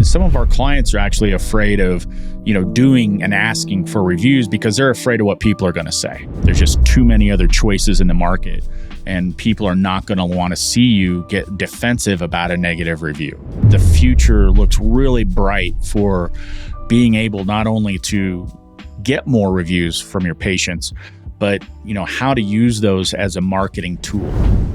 some of our clients are actually afraid of, doing and asking for reviews because they're afraid of what people are going to say. There's just too many other choices in the market, and people are not going to want to see you get defensive about a negative review. The future looks really bright for being able not only to get more reviews from your patients, but how to use those as a marketing tool.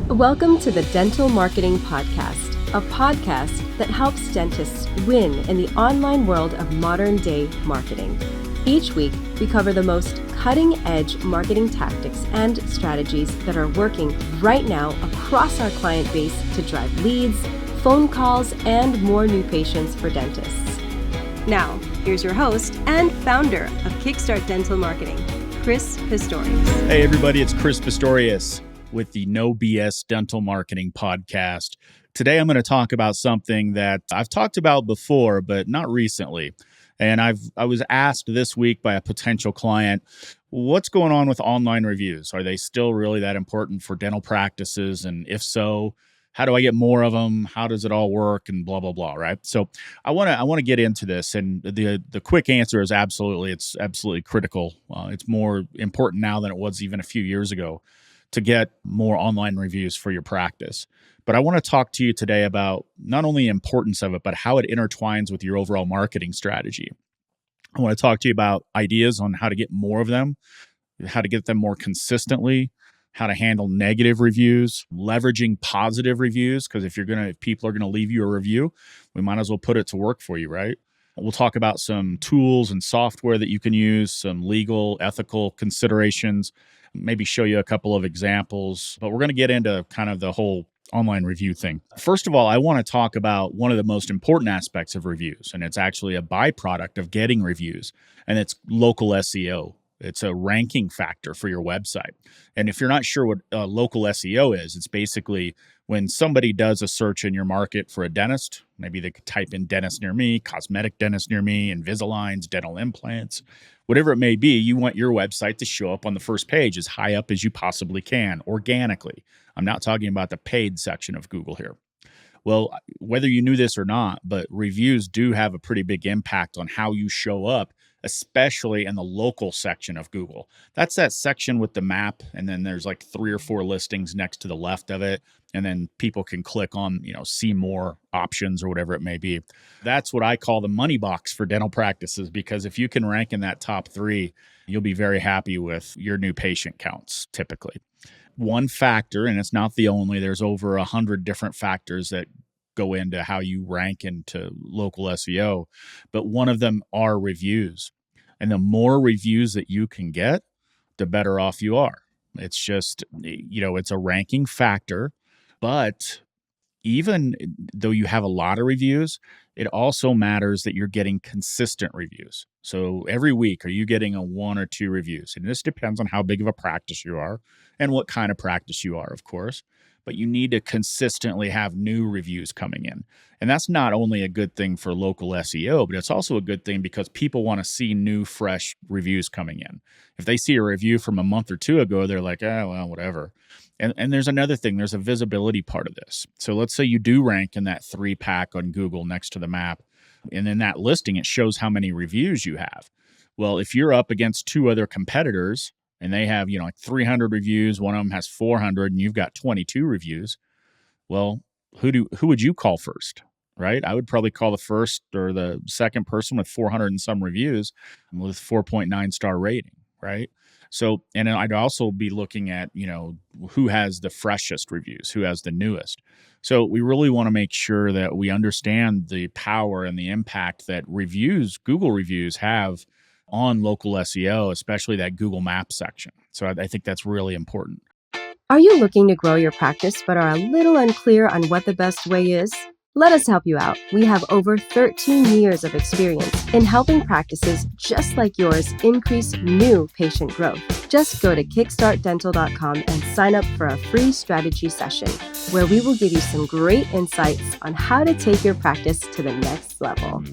Welcome to the Dental Marketing Podcast, a podcast that helps dentists win in the online world of modern-day marketing. Each week, we cover the most cutting-edge marketing tactics and strategies that are working right now across our client base to drive leads, phone calls, and more new patients for dentists. Now, here's your host and founder of KickStart Dental Marketing, Chris Pistorius. Hey everybody, it's Chris Pistorius with the No BS Dental Marketing Podcast. Today I'm going to talk about something that I've talked about before, but not recently. And I was asked this week by a potential client, what's going on with online reviews? Are they still really that important for dental practices? And if so, how do I get more of them? How does it all work? And blah, blah, blah, right? So I want to get into this. And the quick answer is it's absolutely critical. It's more important now than it was even a few years ago to get more online reviews for your practice. But I want to talk to you today about not only the importance of it, but how it intertwines with your overall marketing strategy. I want to talk to you about ideas on how to get more of them, how to get them more consistently, how to handle negative reviews, leveraging positive reviews, because if people are going to leave you a review, we might as well put it to work for you, right? We'll talk about some tools and software that you can use, some legal, ethical considerations, maybe show you a couple of examples, but we're going to get into kind of the whole online review thing. First of all, I want to talk about one of the most important aspects of reviews, and it's actually a byproduct of getting reviews, and it's local SEO. It's a ranking factor for your website. And if you're not sure what local SEO is, it's basically when somebody does a search in your market for a dentist, maybe they could type in dentist near me, cosmetic dentist near me, Invisaligns, dental implants, whatever it may be, you want your website to show up on the first page as high up as you possibly can, organically. I'm not talking about the paid section of Google here. Well, whether you knew this or not, but reviews do have a pretty big impact on how you show up, especially in the local section of Google. That's that section with the map, and then there's like 3 or 4 listings next to the left of it, and then people can click on, see more options or whatever it may be. That's what I call the money box for dental practices, because if you can rank in that top 3, you'll be very happy with your new patient counts, typically. One factor, and it's not the only, there's over 100 different factors that go into how you rank into local SEO, but one of them are reviews. And the more reviews that you can get, the better off you are. It's just, it's a ranking factor, but even though you have a lot of reviews, it also matters that you're getting consistent reviews. So every week, are you getting a 1 or 2 reviews? And this depends on how big of a practice you are and what kind of practice you are, of course. But you need to consistently have new reviews coming in. And that's not only a good thing for local SEO, but it's also a good thing because people want to see new, fresh reviews coming in. If they see a review from a month or 2 ago, they're like, well, whatever. And there's another thing, there's a visibility part of this. So let's say you do rank in that 3-pack on Google next to the map, and in that listing, it shows how many reviews you have. Well, if you're up against 2 other competitors and they have, like 300 reviews, one of them has 400 and you've got 22 reviews, well, who would you call first, right? I would probably call the first or the second person with 400 and some reviews with 4.9 star rating, right? So, and I'd also be looking at, who has the freshest reviews, who has the newest. So we really want to make sure that we understand the power and the impact that Google reviews have on local SEO, especially that Google Maps section. So I think that's really important. Are you looking to grow your practice but are a little unclear on what the best way is? Let us help you out. We have over 13 years of experience in helping practices just like yours increase new patient growth. Just go to kickstartdental.com and sign up for a free strategy session where we will give you some great insights on how to take your practice to the next level.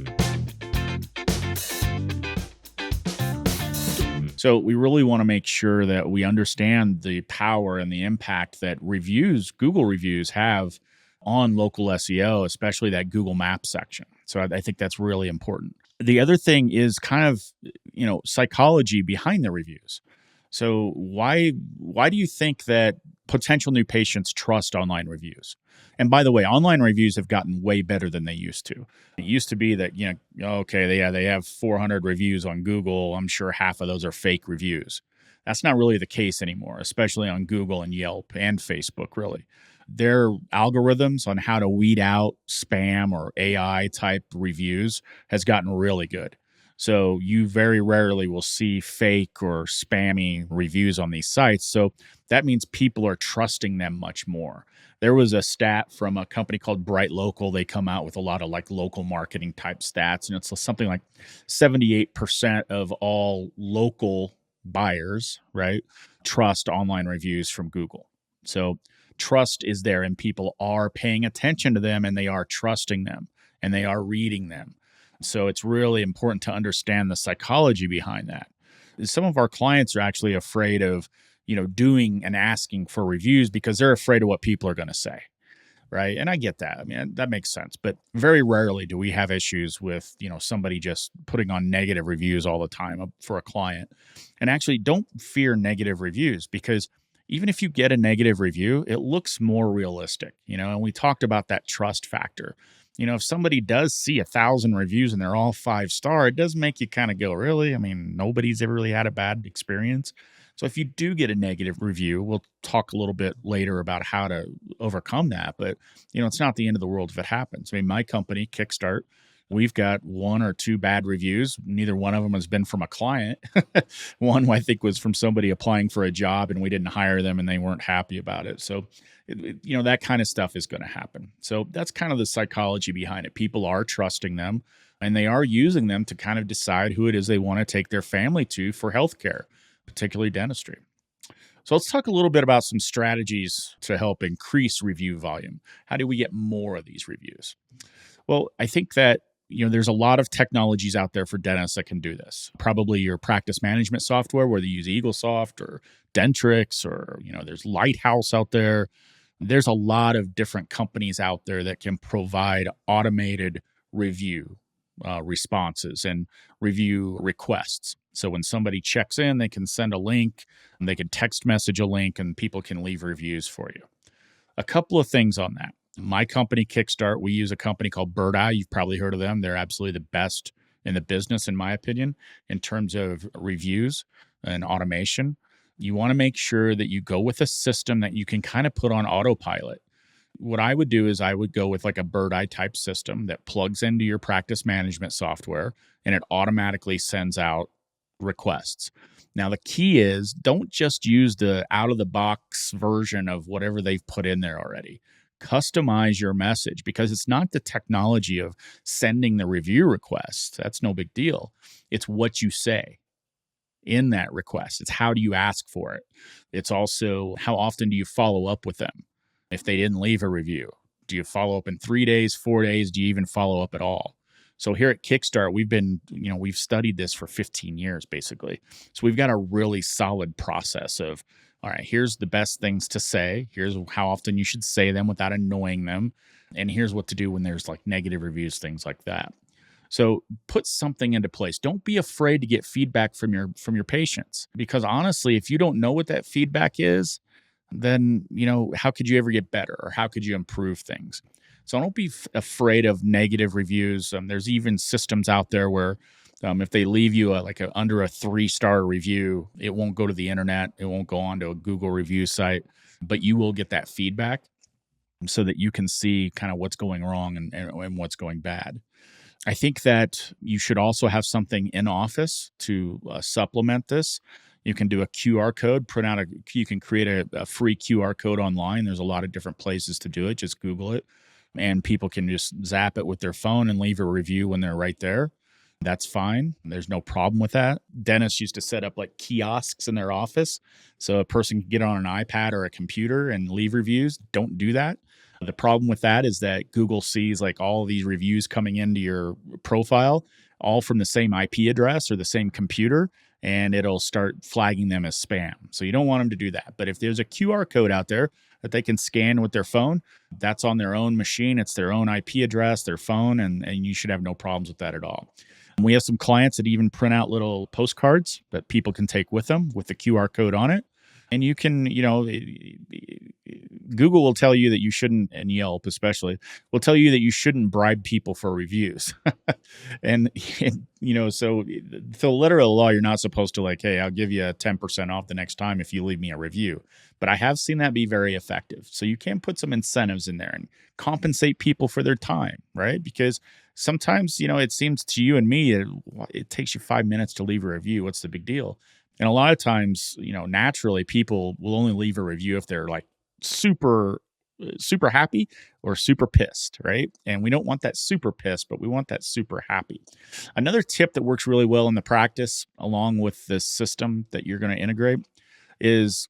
So we really want to make sure that we understand the power and the impact that Google reviews have on local SEO, especially that Google Maps section. So I think that's really important. The other thing is kind of, psychology behind the reviews. So why do you think that potential new patients trust online reviews? And by the way, online reviews have gotten way better than they used to. It used to be that, okay, they have 400 reviews on Google. I'm sure half of those are fake reviews. That's not really the case anymore, especially on Google and Yelp and Facebook, really. Their algorithms on how to weed out spam or AI type reviews has gotten really good. So you very rarely will see fake or spammy reviews on these sites. So that means people are trusting them much more. There was a stat from a company called Bright Local. They come out with a lot of like local marketing type stats, and it's something like 78% of all local buyers, right, trust online reviews from Google. So trust is there, and people are paying attention to them, and they are trusting them, and they are reading them. So it's really important to understand the psychology behind that. Some of our clients are actually afraid of, doing and asking for reviews because they're afraid of what people are going to say. Right. And I get that. I mean, that makes sense. But very rarely do we have issues with, somebody just putting on negative reviews all the time for a client. And actually, don't fear negative reviews, because even if you get a negative review, it looks more realistic, and we talked about that trust factor. If somebody does see 1,000 reviews and they're all 5-star, it does make you kind of go, really? I mean, nobody's ever really had a bad experience. So if you do get a negative review, we'll talk a little bit later about how to overcome that. But, it's not the end of the world if it happens. I mean, my company, KickStart, we've got 1 or 2 bad reviews. Neither one of them has been from a client. One, I think, was from somebody applying for a job and we didn't hire them and they weren't happy about it. So, that kind of stuff is going to happen. So that's kind of the psychology behind it. People are trusting them, and they are using them to kind of decide who it is they want to take their family to for healthcare, particularly dentistry. So let's talk a little bit about some strategies to help increase review volume. How do we get more of these reviews? Well, I think that there's a lot of technologies out there for dentists that can do this. Probably your practice management software, whether you use EagleSoft or Dentrix, or there's Lighthouse out there. There's a lot of different companies out there that can provide automated review responses and review requests. So when somebody checks in, they can send a link, and they can text message a link, and people can leave reviews for you. A couple of things on that. My company, KickStart, we use a company called Birdeye. You've probably heard of them. They're absolutely the best in the business, in my opinion, in terms of reviews and automation. You want to make sure that you go with a system that you can kind of put on autopilot. What I would do is I would go with like a Birdeye type system that plugs into your practice management software, and it automatically sends out requests. Now, the key is don't just use the out of the box version of whatever they've put in there already. Customize your message, because it's not the technology of sending the review request. That's no big deal. It's what you say in that request. It's how do you ask for it? It's also how often do you follow up with them? If they didn't leave a review, do you follow up in 3 days, 4 days? Do you even follow up at all? So here at KickStart, we've studied this for 15 years, basically. So we've got a really solid process of, all right, here's the best things to say. Here's how often you should say them without annoying them. And here's what to do when there's like negative reviews, things like that. So put something into place. Don't be afraid to get feedback from your patients, because honestly, if you don't know what that feedback is, then, how could you ever get better, or how could you improve things? So don't be afraid of negative reviews. There's even systems out there where if they leave you under a 3-star review, it won't go to the internet. It won't go onto a Google review site, but you will get that feedback so that you can see kind of what's going wrong and what's going bad. I think that you should also have something in office to supplement this. You can do a QR code, you can create a free QR code online. There's a lot of different places to do it. Just Google it, and people can just zap it with their phone and leave a review when they're right there. That's fine. There's no problem with that. Dentists used to set up like kiosks in their office so a person can get on an iPad or a computer and leave reviews. Don't do that. The problem with that is that Google sees like all of these reviews coming into your profile, all from the same IP address or the same computer. and it'll start flagging them as spam. So you don't want them to do that. But if there's a QR code out there that they can scan with their phone, that's on their own machine. It's their own IP address, their phone, and you should have no problems with that at all. We have some clients that even print out little postcards that people can take with them with the QR code on it. And you can, Google will tell you that you shouldn't, and Yelp especially, will tell you that you shouldn't bribe people for reviews. and, so the letter of the law, you're not supposed to hey, I'll give you 10% off the next time if you leave me a review. But I have seen that be very effective. So you can put some incentives in there and compensate people for their time, right? Because sometimes, it seems to you and me, it takes you 5 minutes to leave a review. What's the big deal? And a lot of times, naturally people will only leave a review if they're super happy or super pissed, right? And we don't want that super pissed, but we want that super happy. Another tip that works really well in the practice, along with this system that you're going to integrate, is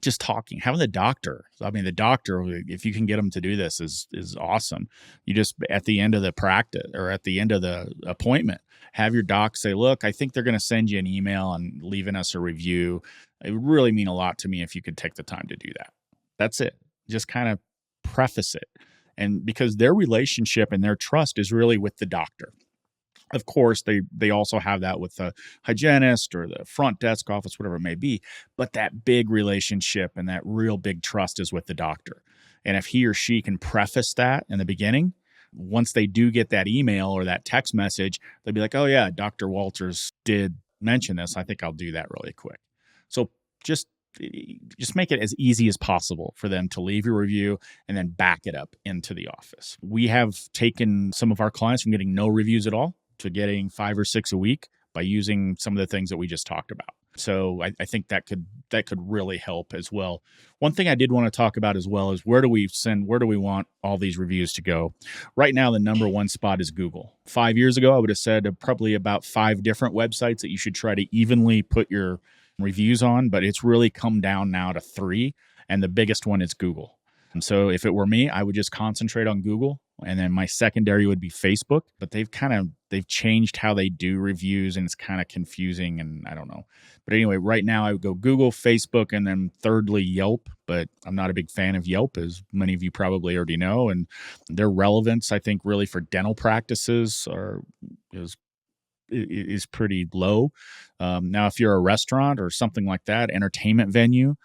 just talking, having the doctor. The doctor, if you can get them to do this, is awesome. You just, at the end of the practice or at the end of the appointment, have your doc say, look, I think they're going to send you an email and leaving us a review. It would really mean a lot to me if you could take the time to do that. That's it. Just kind of preface it. And because their relationship and their trust is really with the doctor. Of course, they also have that with the hygienist or the front desk office, whatever it may be. But that big relationship and that real big trust is with the doctor. And if he or she can preface that in the beginning, once they do get that email or that text message, they'll be like, oh yeah, Dr. Walters did mention this. I think I'll do that really quick. So just make it as easy as possible for them to leave your review and then back it up into the office. We have taken some of our clients from getting no reviews at all to getting 5 or 6 a week by using some of the things that we just talked about. So I think that could really help as well. One thing I did want to talk about as well is where do we want all these reviews to go? Right now, the number one spot is Google. 5 years ago, I would have said probably about 5 different websites that you should try to evenly put your reviews on, but it's really come down now to 3, and the biggest one is Google. And so if it were me, I would just concentrate on Google, and then my secondary would be Facebook. But they've changed how they do reviews, and it's kind of confusing, and I don't know. But anyway, right now I would go Google, Facebook, and then thirdly Yelp. But I'm not a big fan of Yelp, as many of you probably already know, and their relevance, I think, really for dental practices is pretty low. Now, if you're a restaurant or something like that, entertainment venue,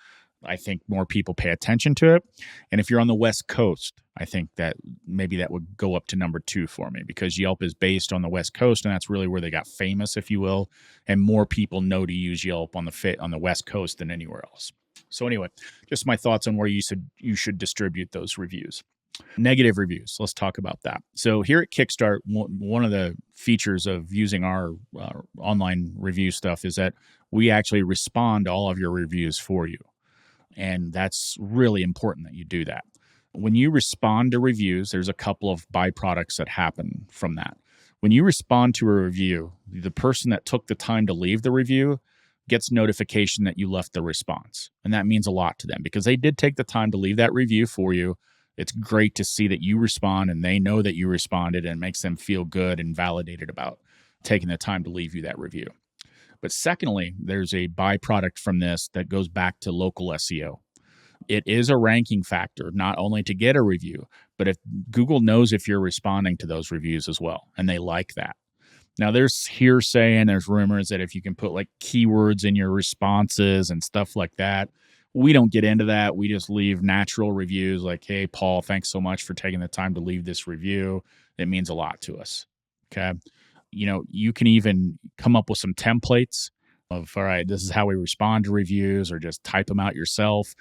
I think more people pay attention to it. And if you're on the West Coast, I think that maybe that would go up to number 2 for me, because Yelp is based on the West Coast, and that's really where they got famous, if you will. And more people know to use Yelp on the West Coast than anywhere else. So anyway, just my thoughts on where you should distribute those reviews. Negative reviews. Let's talk about that. So here at KickStart, one of the features of using our online review stuff is that we actually respond to all of your reviews for you. And that's really important that you do that. When you respond to reviews, there's a couple of byproducts that happen from that. When you respond to a review, the person that took the time to leave the review gets notification that you left the response. And that means a lot to them because they did take the time to leave that review for you. It's great to see that you respond and they know that you responded, and it makes them feel good and validated about taking the time to leave you that review. But secondly, there's a byproduct from this that goes back to local SEO. It is a ranking factor, not only to get a review, but if Google knows if you're responding to those reviews as well, and they like that. Now, there's hearsay and there's rumors that if you can put keywords in your responses and stuff like that, we don't get into that. We just leave natural reviews like, hey, Paul, thanks so much for taking the time to leave this review. It means a lot to us. Okay. You can even come up with some templates of, all right, this is how we respond to reviews, or just type them out yourself.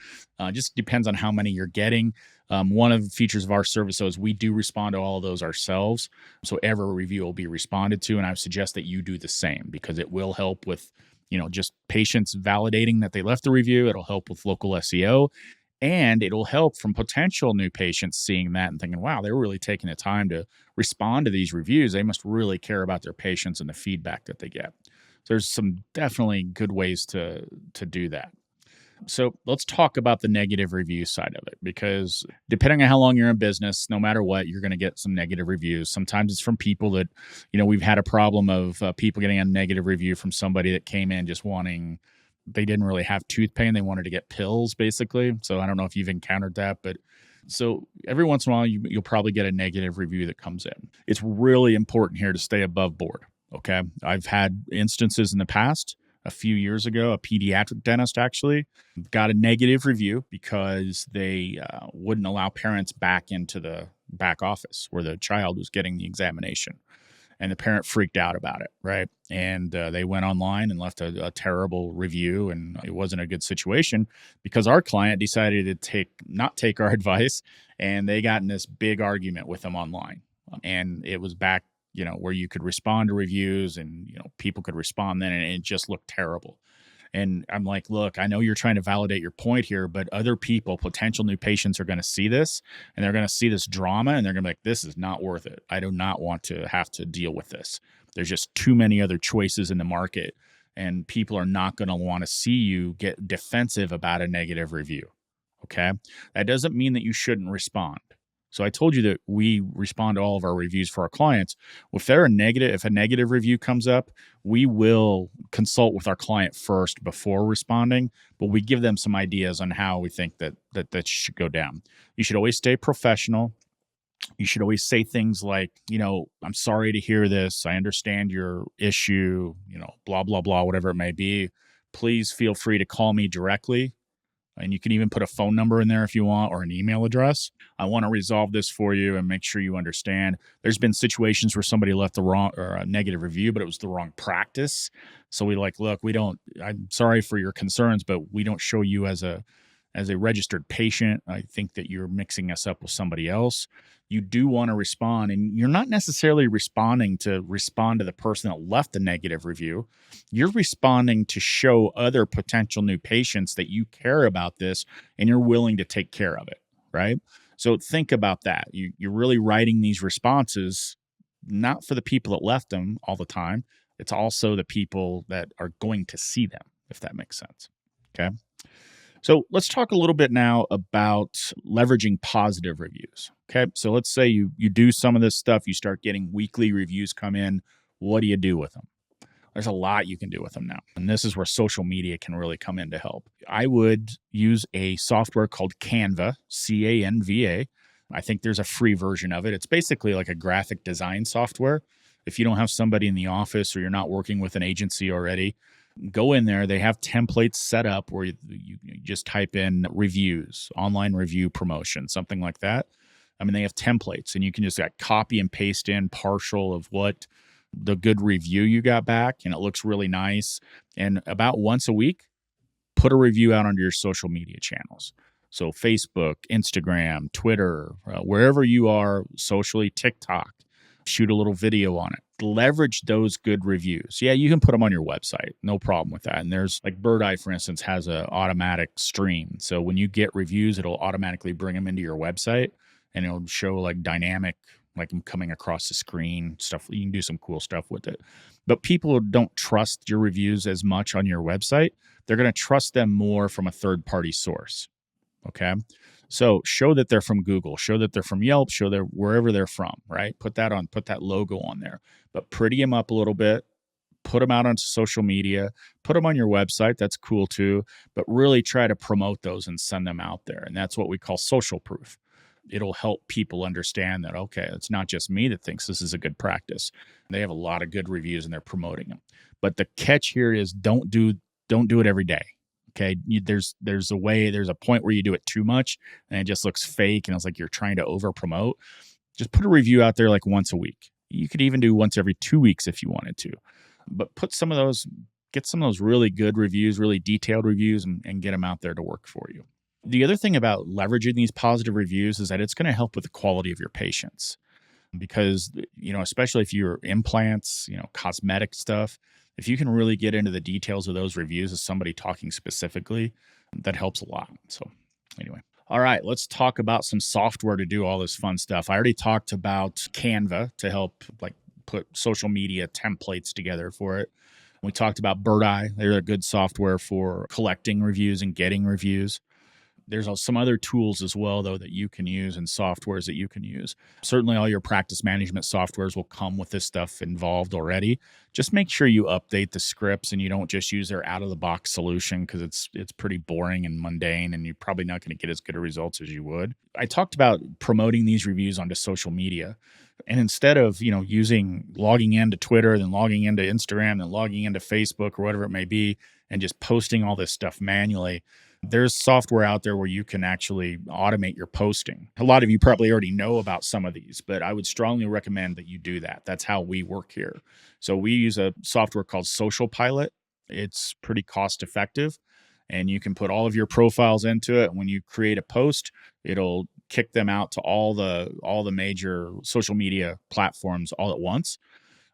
Just depends on how many you're getting. One of the features of our service is we do respond to all of those ourselves. So every review will be responded to. And I would suggest that you do the same, because it will help with, just patients validating that they left the review. It'll help with local SEO. And it'll help from potential new patients seeing that and thinking, wow, they're really taking the time to respond to these reviews. They must really care about their patients and the feedback that they get. So there's some definitely good ways to do that. So let's talk about the negative review side of it, because depending on how long you're in business, no matter what, you're going to get some negative reviews. Sometimes it's from people that, we've had a problem of people getting a negative review from somebody that came in just wanting, they didn't really have tooth pain. They wanted to get pills, basically. So I don't know if you've encountered that, but so every once in a while, you'll probably get a negative review that comes in. It's really important here to stay above board. Okay. I've had instances in the past. A few years ago, a pediatric dentist actually got a negative review because they wouldn't allow parents back into the back office where the child was getting the examination. And the parent freaked out about it, right? And they went online and left a terrible review, and it wasn't a good situation because our client decided to not take our advice, and they got in this big argument with them online. And it was back, where you could respond to reviews and, people could respond then, and it just looked terrible. And I'm like, look, I know you're trying to validate your point here, but other people, potential new patients, are going to see this, and they're going to see this drama, and they're going to be like, this is not worth it. I do not want to have to deal with this. There's just too many other choices in the market, and people are not going to want to see you get defensive about a negative review. Okay. That doesn't mean that you shouldn't respond. So I told you that we respond to all of our reviews for our clients. If a negative review comes up, we will consult with our client first before responding, but we give them some ideas on how we think that should go down. You should always stay professional. You should always say things like, I'm sorry to hear this. I understand your issue, blah, blah, blah, whatever it may be. Please feel free to call me directly. And you can even put a phone number in there if you want, or an email address. I want to resolve this for you and make sure you understand. There's been situations where somebody left the wrong or a negative review, but it was the wrong practice. So look, I'm sorry for your concerns, but we don't show you as a registered patient. I think that you're mixing us up with somebody else. You do want to respond, and you're not necessarily responding to the person that left the negative review. You're responding to show other potential new patients that you care about this and you're willing to take care of it, right? So think about that. You're really writing these responses not for the people that left them all the time. It's also the people that are going to see them, if that makes sense. Okay. So let's talk a little bit now about leveraging positive reviews. Okay. So let's say you do some of this stuff, you start getting weekly reviews come in. What do you do with them? There's a lot you can do with them now. And this is where social media can really come in to help. I would use a software called Canva, Canva. I think there's a free version of it. It's basically like a graphic design software. If you don't have somebody in the office or you're not working with an agency already, go in there. They have templates set up where you just type in reviews, online review promotion, something like that. I mean, they have templates, and you can just copy and paste in partial of what the good review you got back, and it looks really nice. And about once a week, put a review out on your social media channels. So Facebook, Instagram, Twitter, wherever you are socially, TikTok, shoot a little video on it. Leverage those good reviews. Yeah, you can put them on your website. No problem with that. And there's Bird Eye, for instance, has an automatic stream. So when you get reviews, it'll automatically bring them into your website, and it'll show dynamic, I'm coming across the screen stuff. You can do some cool stuff with it. But people don't trust your reviews as much on your website. They're going to trust them more from a third-party source. Okay. So show that they're from Google, show that they're from Yelp, show they're wherever they're from, right? Put that logo on there, but pretty them up a little bit, put them out onto social media, put them on your website. That's cool too, but really try to promote those and send them out there. And that's what we call social proof. It'll help people understand that, okay, it's not just me that thinks this is a good practice. They have a lot of good reviews and they're promoting them. But the catch here is don't do it every day. Okay. There's a point where you do it too much and it just looks fake. And it's like you're trying to over promote. Just put a review out there once a week. You could even do once every 2 weeks if you wanted to, but get some of those really good reviews, really detailed reviews, and get them out there to work for you. The other thing about leveraging these positive reviews is that it's going to help with the quality of your patients, because, especially if you're implants, cosmetic stuff, if you can really get into the details of those reviews as somebody talking specifically, that helps a lot. So anyway, all right, let's talk about some software to do all this fun stuff. I already talked about Canva to help put social media templates together for it. We talked about Bird Eye. They're a good software for collecting reviews and getting reviews. There's some other tools as well, though, that you can use and softwares that you can use. Certainly, all your practice management softwares will come with this stuff involved already. Just make sure you update the scripts and you don't just use their out-of-the-box solution, because it's pretty boring and mundane, and you're probably not going to get as good a results as you would. I talked about promoting these reviews onto social media. And instead of, logging into Twitter, then logging into Instagram, then logging into Facebook or whatever it may be, and just posting all this stuff manually, there's software out there where you can actually automate your posting. A lot of you probably already know about some of these, but I would strongly recommend that you do that. That's how we work here. So we use a software called Social Pilot. It's pretty cost effective, and you can put all of your profiles into it. When you create a post, it'll kick them out to all the major social media platforms all at once.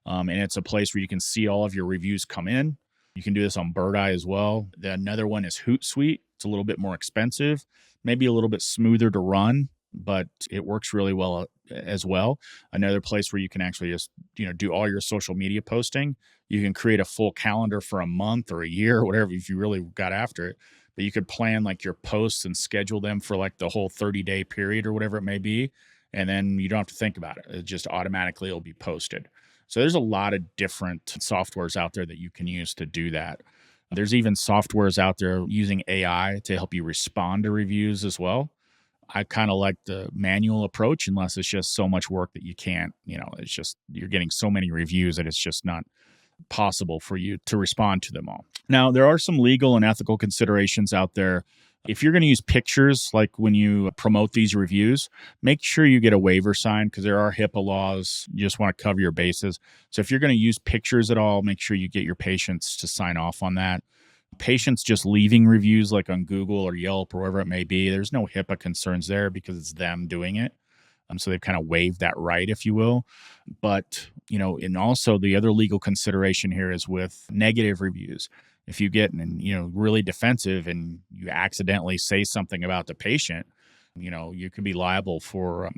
And it's a place where you can see all of your reviews come in. You can do this on Bird Eye as well. Another one is Hootsuite. It's a little bit more expensive, maybe a little bit smoother to run, but it works really well as well. Another place where you can actually just, do all your social media posting. You can create a full calendar for a month or a year or whatever, if you really got after it. But you could plan like your posts and schedule them for like the whole 30-day period or whatever it may be. And then you don't have to think about it. It just automatically will be posted. So there's a lot of different softwares out there that you can use to do that. There's even softwares out there using AI to help you respond to reviews as well. I kind of like the manual approach, unless it's just so much work that you can't, it's just, you're getting so many reviews that it's just not possible for you to respond to them all. Now, there are some legal and ethical considerations out there. If you're going to use pictures, like when you promote these reviews, make sure you get a waiver signed, because there are HIPAA laws. You just want to cover your bases. So if you're going to use pictures at all, make sure you get your patients to sign off on that. Patients just leaving reviews like on Google or Yelp or wherever it may be, there's no HIPAA concerns there because it's them doing it. So they've kind of waived that right, if you will. But, and also the other legal consideration here is with negative reviews. If you get, really defensive and you accidentally say something about the patient, you could be liable for,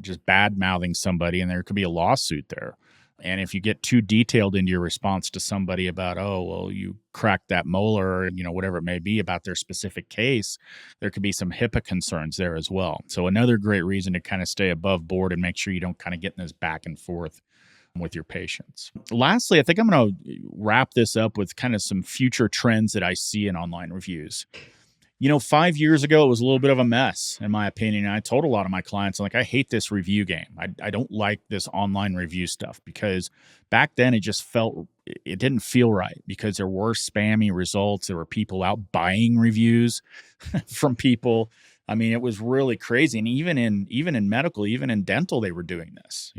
just bad mouthing somebody, and there could be a lawsuit there. And if you get too detailed into your response to somebody about, oh, well, you cracked that molar, whatever it may be about their specific case, there could be some HIPAA concerns there as well. So another great reason to kind of stay above board and make sure you don't kind of get in this back and forth with your patients. Lastly, I think I'm going to wrap this up with kind of some future trends that I see in online reviews. 5 years ago, it was a little bit of a mess, in my opinion. And I told a lot of my clients, I hate this review game. I don't like this online review stuff, because back then it didn't feel right, because there were spammy results. There were people out buying reviews from people. I mean, it was really crazy. And even in medical, even in dental, they were doing this,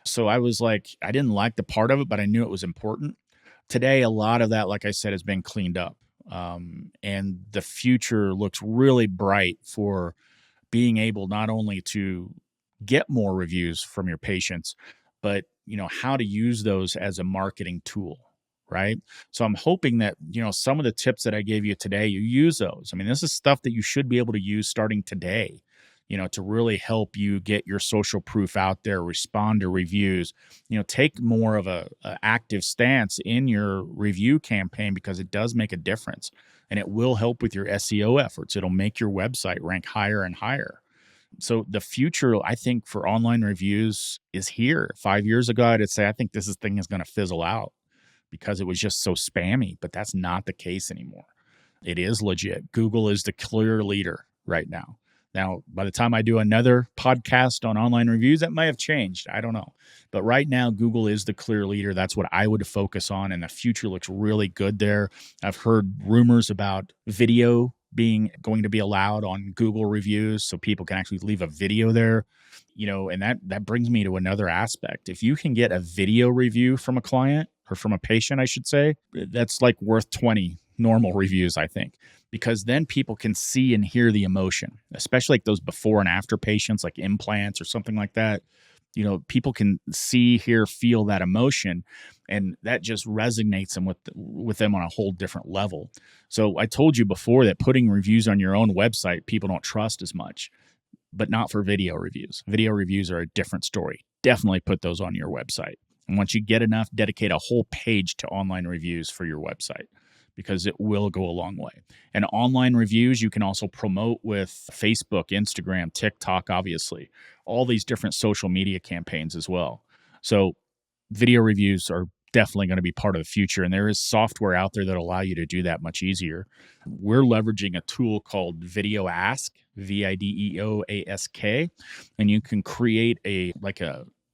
So I was like, I didn't like the part of it, but I knew it was important. Today, a lot of that, like I said, has been cleaned up. And the future looks really bright for being able not only to get more reviews from your patients, but how to use those as a marketing tool, right? So I'm hoping that some of the tips that I gave you today, you use those. I mean, this is stuff that you should be able to use starting today, to really help you get your social proof out there, respond to reviews, take more of a active stance in your review campaign, because it does make a difference, and it will help with your SEO efforts. It'll make your website rank higher and higher. So the future, I think, for online reviews is here. 5 years ago, I'd say, I think this thing is going to fizzle out because it was just so spammy, but that's not the case anymore. It is legit. Google is the clear leader right now. Now, by the time I do another podcast on online reviews, that may have changed. I don't know. But right now, Google is the clear leader. That's what I would focus on, and the future looks really good there. I've heard rumors about video going to be allowed on Google reviews, so people can actually leave a video there. And that brings me to another aspect. If you can get a video review from a client, or from a patient, I should say, that's like worth 20 normal reviews, I think, because then people can see and hear the emotion, especially like those before and after patients, like implants or something like that. People can see, hear, feel that emotion, and that just resonates them with them on a whole different level. So I told you before that putting reviews on your own website, people don't trust as much, but not for video reviews. Video reviews are a different story. Definitely put those on your website. And once you get enough, dedicate a whole page to online reviews for your website because it will go a long way. And online reviews, you can also promote with Facebook, Instagram, TikTok, obviously, all these different social media campaigns as well. So video reviews are definitely going to be part of the future. And there is software out there that allow you to do that much easier. We're leveraging a tool called Video Ask, VIDEOASK, and you can create a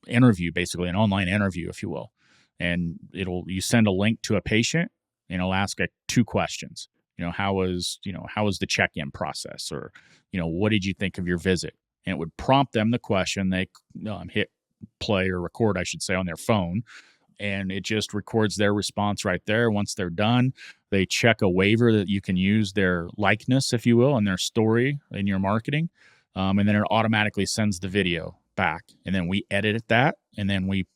interview, basically an online interview, if you will. And you send a link to a patient and it'll ask 2 questions. How was the check-in process? Or, what did you think of your visit? And it would prompt them the question. They hit play or record, I should say, on their phone. And it just records their response right there. Once they're done, they check a waiver that you can use their likeness, if you will, and their story in your marketing. And then it automatically sends the video back. And then we edit that. And then we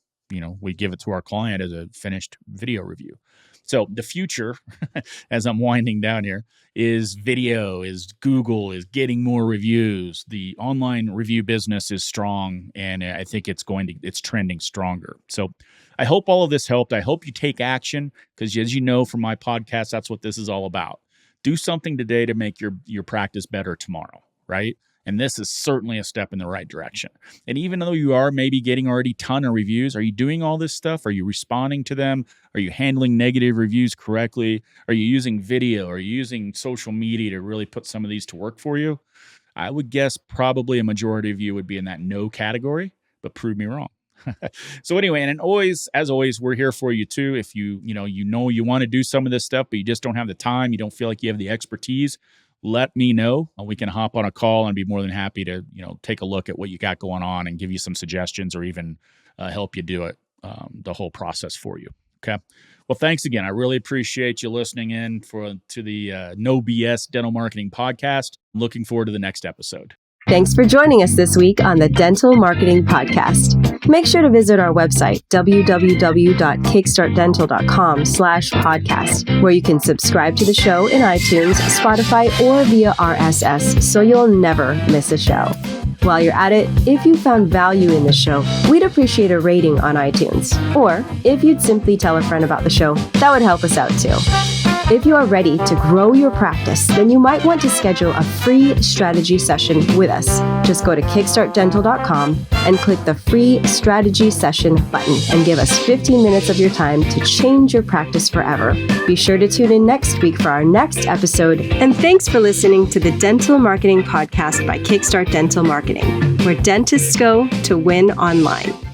give it to our client as a finished video review. So the future, as I'm winding down here, is video, is Google, is getting more reviews. The online review business is strong, and I think it's trending stronger. So I hope all of this helped. I hope you take action because, as you know from my podcast, that's what this is all about. Do something today to make your practice better tomorrow, right? And this is certainly a step in the right direction. And even though you are maybe getting already a ton of reviews, are you doing all this stuff? Are you responding to them? Are you handling negative reviews correctly? Are you using video? Are you using social media to really put some of these to work for you? I would guess probably a majority of you would be in that no category, but prove me wrong. So anyway, and as always, we're here for you too. If you want to do some of this stuff, but you just don't have the time, you don't feel like you have the expertise, let me know. We can hop on a call and be more than happy to, take a look at what you got going on and give you some suggestions or even help you do it, the whole process for you. Okay. Well, thanks again. I really appreciate you listening in to the No BS Dental Marketing Podcast. I'm looking forward to the next episode. Thanks for joining us this week on the Dental Marketing Podcast. Make sure to visit our website, www.kickstartdental.com/podcast, where you can subscribe to the show in iTunes, Spotify, or via RSS, so you'll never miss a show. While you're at it, if you found value in the show, we'd appreciate a rating on iTunes. Or if you'd simply tell a friend about the show, that would help us out too. If you are ready to grow your practice, then you might want to schedule a free strategy session with us. Just go to kickstartdental.com and click the free strategy session button and give us 15 minutes of your time to change your practice forever. Be sure to tune in next week for our next episode. And thanks for listening to the Dental Marketing Podcast by Kickstart Dental Marketing, where dentists go to win online.